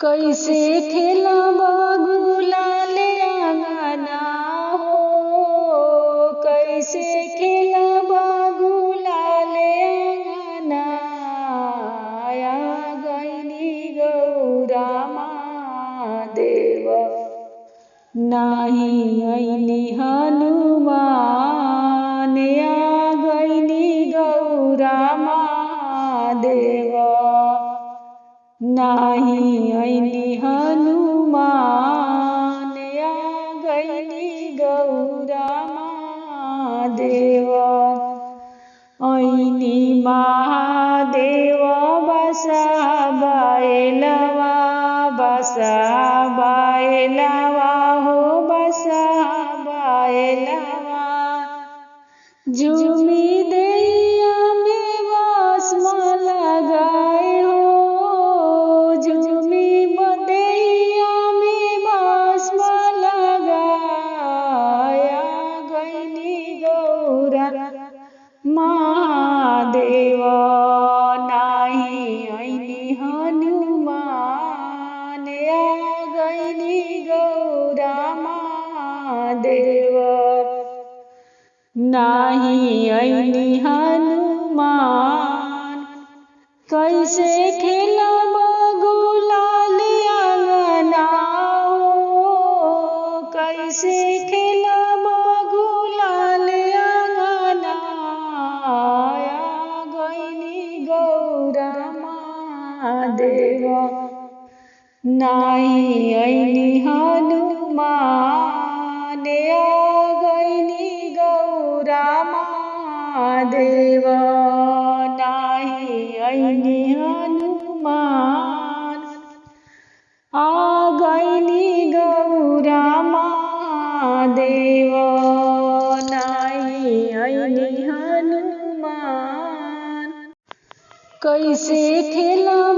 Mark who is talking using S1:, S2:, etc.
S1: कैसे खेलब गुलाल अंगना हो, कैसे खेलब गुलाल अंगना। आ गइली गौरा महादेव, नाही अइली हनुमान। आ गइली गौरा महादेव, नाही अइली हनुमान। आ गइली गौरा महादेव। अइली महादेव बसहा बैलवा, बसहा बैलवा हो, बसहा बैलवा। झूमी दैया में भस्म लगाए हो, झूमी दैया में भस्म लगाए। आ गइली गौरा महादेव, नाही अइली हनुमान। आ गइली गौरा महादेव, नाही अइली हनुमान। कैसे खेलब गुलाल अंगना हो, कैसे खेलब गुलाल अंगना। आ गइली गौरा महादेव, नाही अइली हनुमान। आ गइली गौरा महादेव, नाही अइली हनुमान। आ गइली गौरा महादेव, नाही अइली हनुमान। कैसे खेलब